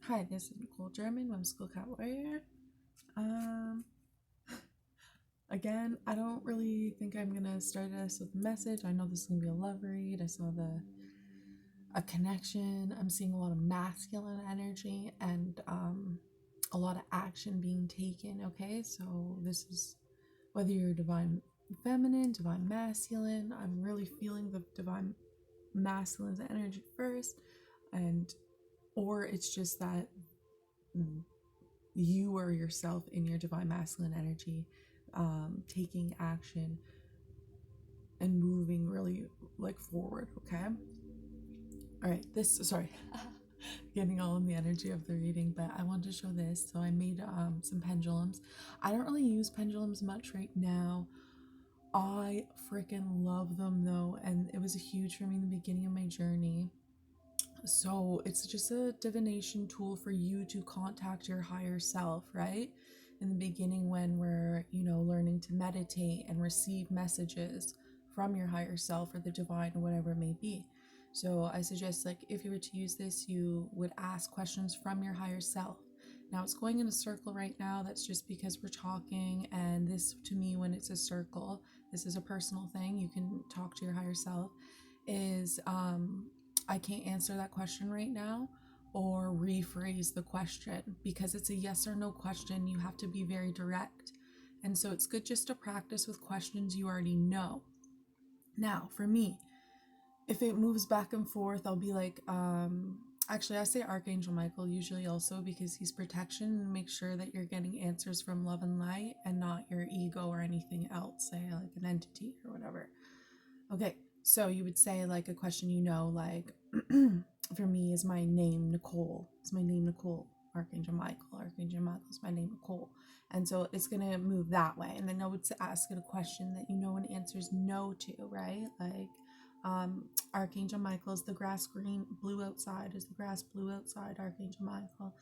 Hi, this is Nicole German, Whimsical Cat Warrior. Again, I don't really think I'm gonna start this with a message. I know this is gonna be a love read. I saw a connection. I'm seeing a lot of masculine energy and a lot of action being taken. Okay, so this is whether you're divine feminine, divine masculine. I'm really feeling the divine masculine energy first, or it's just that you are yourself in your divine masculine energy, taking action and moving really like forward. Okay, all right, sorry, getting all in the energy of the reading, but I want to show this. So I made some pendulums. I don't really use pendulums much right now. I freaking love them though, and it was huge for me in the beginning of my journey. So it's just a divination tool for you to contact your higher self, right? In the beginning, when we're, learning to meditate and receive messages from your higher self or the divine or whatever it may be. So I suggest, like, if you were to use this, you would ask questions from your higher self. Now it's going in a circle right now. That's just because we're talking. And this, to me, when it's a circle, this is a personal thing. You can talk to your higher self. Is I can't answer that question right now, or rephrase the question, because it's a yes or no question. You have to be very direct. And so it's good just to practice with questions you already know. Now, for me, if it moves back and forth, I'll be like, actually, I say Archangel Michael usually also, because he's protection, and make sure that you're getting answers from love and light and not your ego or anything else, say like an entity or whatever. Okay, so you would say like a question, like, for me, is my name Nicole? Is my name Nicole? Archangel Michael. Archangel Michael is my name Nicole. And so it's going to move that way. And then I would ask it a question that and answers no to, right? Like, Archangel Michael, is the grass blue outside? Is the grass blue outside? Archangel Michael,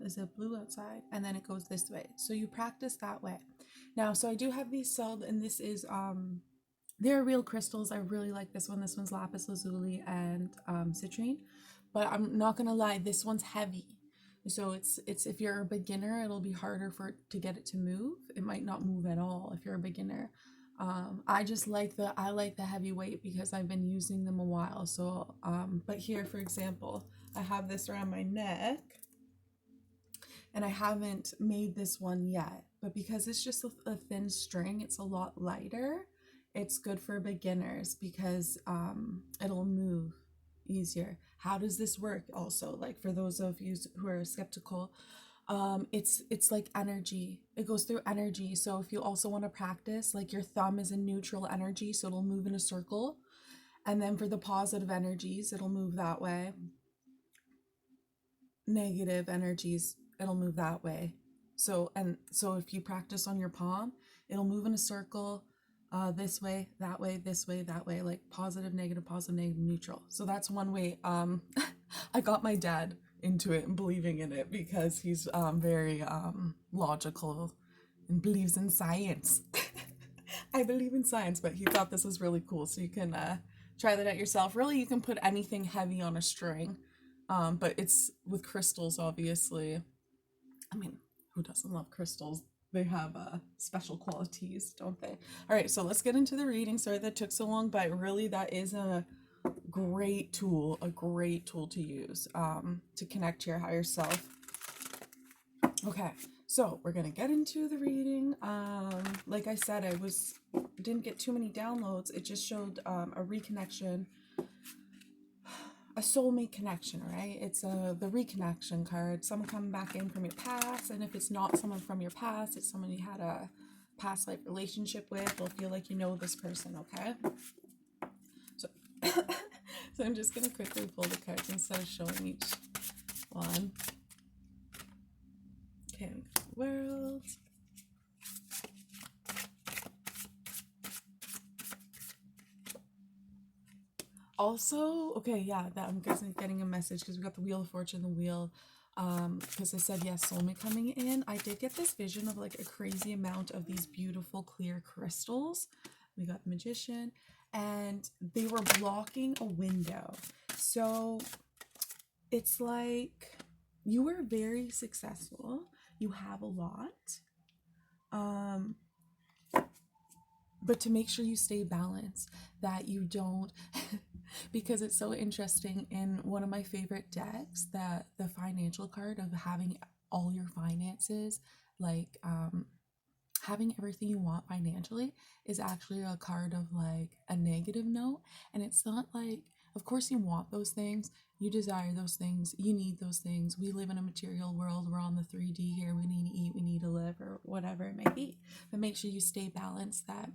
is it blue outside? And then it goes this way. So you practice that way. Now, so I do have these sold, and this is they're real crystals. I really like this one. This one's lapis lazuli and citrine, but I'm not gonna lie, this one's heavy. So it's if you're a beginner, it'll be harder to get it to move. It might not move at all if you're a beginner. I just like the heavy weight because I've been using them a while. So but here, for example, I have this around my neck, and I haven't made this one yet, but because it's just a thin string, it's a lot lighter. It's good for beginners because it'll move easier. How does this work also? Like, for those of you who are skeptical, it's like energy. It goes through energy. So if you also want to practice, like, your thumb is in neutral energy, so it'll move in a circle. And then for the positive energies, it'll move that way. Negative energies, it'll move that way. So if you practice on your palm, it'll move in a circle, this way, that way, this way, that way, like positive, negative, neutral. So that's one way. I got my dad into it and believing in it because he's very logical and believes in science. I believe in science, but he thought this was really cool. So you can try that out yourself. Really, you can put anything heavy on a string, but it's with crystals, obviously. I mean, who doesn't love crystals? They have special qualities, don't they? All right, so let's get into the reading. Sorry that took so long, but really that is a great tool to use to connect to your higher self. Okay, so we're gonna get into the reading. Like I said, didn't get too many downloads. It just showed a reconnection, a soulmate connection, right? It's the reconnection card. Someone coming back in from your past, and if it's not someone from your past, it's someone you had a past life relationship with. They'll feel like you know this person, okay? So, so I'm just gonna quickly pull the cards instead of showing each one. Okay, world. Also, okay, yeah, that I'm getting a message because we got the Wheel of Fortune, the wheel, because I said yes, soulmate coming in. I did get this vision of like a crazy amount of these beautiful clear crystals. We got the Magician, and they were blocking a window. So it's like you are very successful. You have a lot. But to make sure you stay balanced, that you don't, because it's so interesting in one of my favorite decks, that the financial card of having all your finances, like having everything you want financially, is actually a card of like a negative note. And it's not like, of course you want those things, you desire those things, you need those things. We live in a material world, we're on the 3D here, we need to eat, we need to live, or whatever it may be. But make sure you stay balanced, that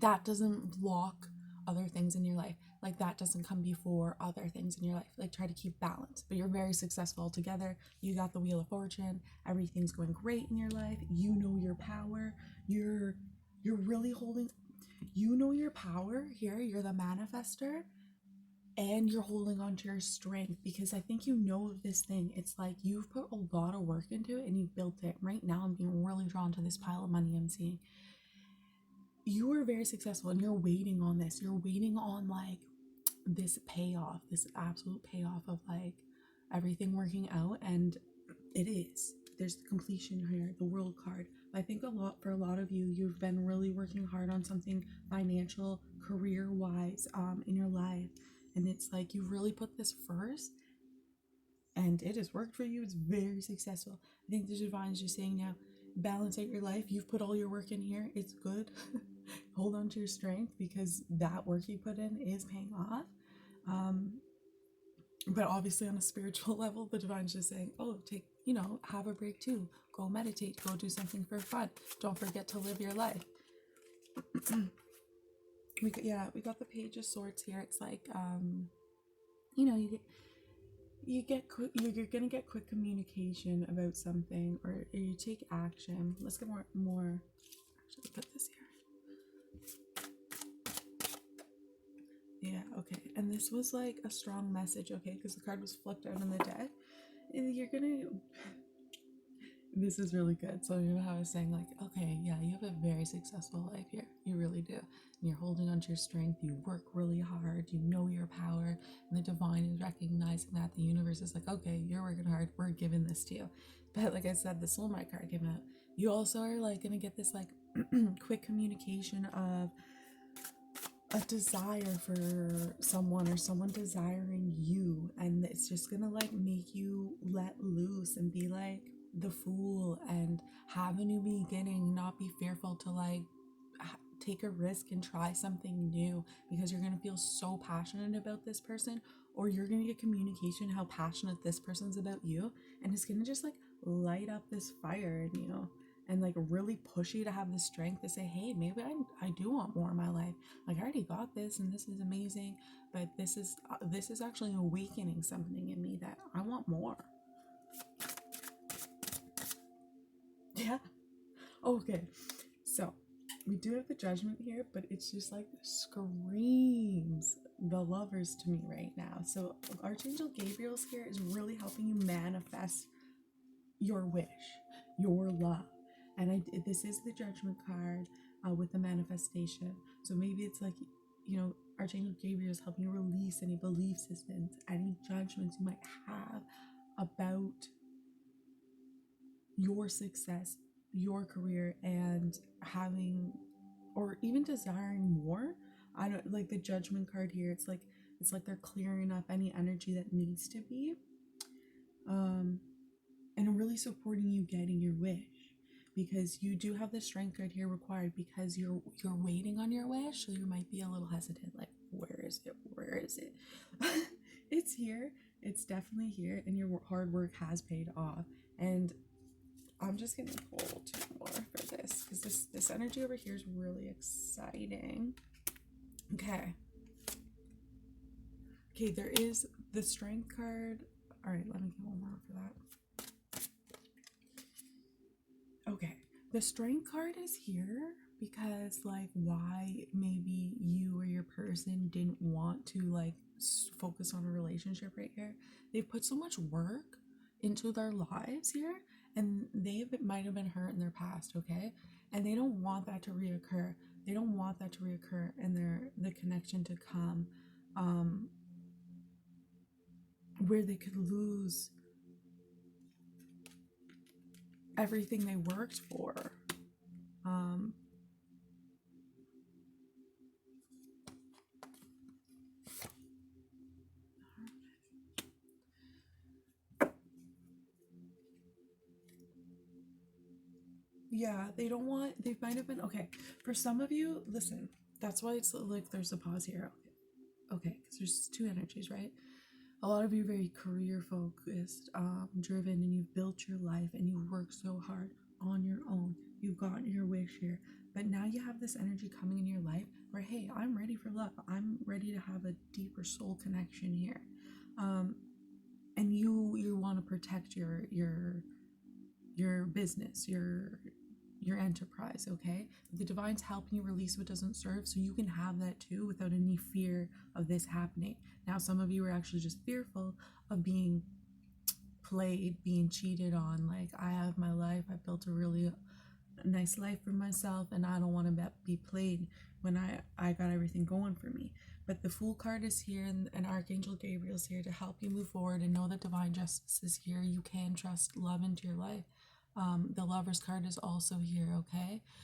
that doesn't block other things in your life. Like that doesn't come before other things in your life. Like try to keep balance. But you're very successful altogether. You got the Wheel of Fortune. Everything's going great in your life. You know your power. You're really holding, you know your power here. You're the manifester. And you're holding on to your strength, because I think you know this thing. It's like you've put a lot of work into it and you've built it. Right now I'm being really drawn to this pile of money I'm seeing. You are very successful and you're waiting on this. You're waiting on like this payoff, this absolute payoff of like everything working out. And it is. There's the completion here, the world card. I think for a lot of you, you've been really working hard on something financial, career wise, in your life. And it's like you've really put this first and it has worked for you. It's very successful. I think the divine is just saying now, balance out your life. You've put all your work in here. It's good. Hold on to your strength, because that work you put in is paying off. But obviously on a spiritual level, the divine's just saying, oh, take, have a break too. Go meditate, go do something for fun. Don't forget to live your life. we got the Page of Swords here. It's like, you're gonna get quick communication about something, or you take action. Let's get more. Actually, put this here. Yeah, okay. And this was like a strong message, okay, because the card was flipped out in the deck. You're gonna. This is really good. So, how I was saying, like, okay, yeah, you have a very successful life here. You really do. And you're holding on to your strength. You work really hard. You know your power. And the divine is recognizing that. The universe is like, okay, you're working hard. We're giving this to you. But like I said, the soulmate card came out. You also are like gonna get this like quick communication of a desire for someone, or someone desiring you, and it's just gonna like make you let loose and be like the fool and have a new beginning, not be fearful to like take a risk and try something new, because you're gonna feel so passionate about this person, or you're gonna get communication how passionate this person's about you, and it's gonna just like light up this fire in you and like really push you to have the strength to say, hey, maybe I do want more in my life. Like I already got this and this is amazing, but this is actually awakening something in me that I want more. Yeah. Okay. So we do have the Judgment here, but it's just like screams the Lovers to me right now. So Archangel Gabriel's here is really helping you manifest your wish, your love. And this is the Judgment card with the manifestation. So maybe it's like, Archangel Gabriel is helping you release any belief systems, any judgments you might have about your success, your career, and having, or even desiring more. I don't like the Judgment card here. It's like they're clearing up any energy that needs to be, and really supporting you getting your wish, because you do have the strength right here required, because you're waiting on your wish, so you might be a little hesitant, like, where is it? It's here. It's definitely here, and your hard work has paid off. And I'm just gonna pull two more for this, because this energy over here is really exciting. Okay, there is the Strength card. All right, let me get one more for that. Okay, the Strength card is here because like why maybe you or your person didn't want to like focus on a relationship right here. They've put so much work into their lives here, and they might have been hurt in their past, okay? And they don't want that to reoccur. They don't want that to reoccur and the connection to come where they could lose everything they worked for. Um, yeah, they don't want, they might have been, okay, for some of you, listen, that's why it's like there's a pause here. Okay, because there's two energies, right? A lot of you are very career focused, driven, and you've built your life and you work so hard on your own. You've gotten your wish here, but now you have this energy coming in your life where, hey, I'm ready for love. I'm ready to have a deeper soul connection here, and you want to protect your business, your enterprise, okay? The divine's helping you release what doesn't serve so you can have that too without any fear of this happening. Now, some of you are actually just fearful of being played, being cheated on. Like, I have my life, I built a really nice life for myself, and I don't want to be played when I got everything going for me. But the Fool card is here, and Archangel Gabriel's here to help you move forward and know that divine justice is here. You can trust love into your life. The Lover's card is also here, okay?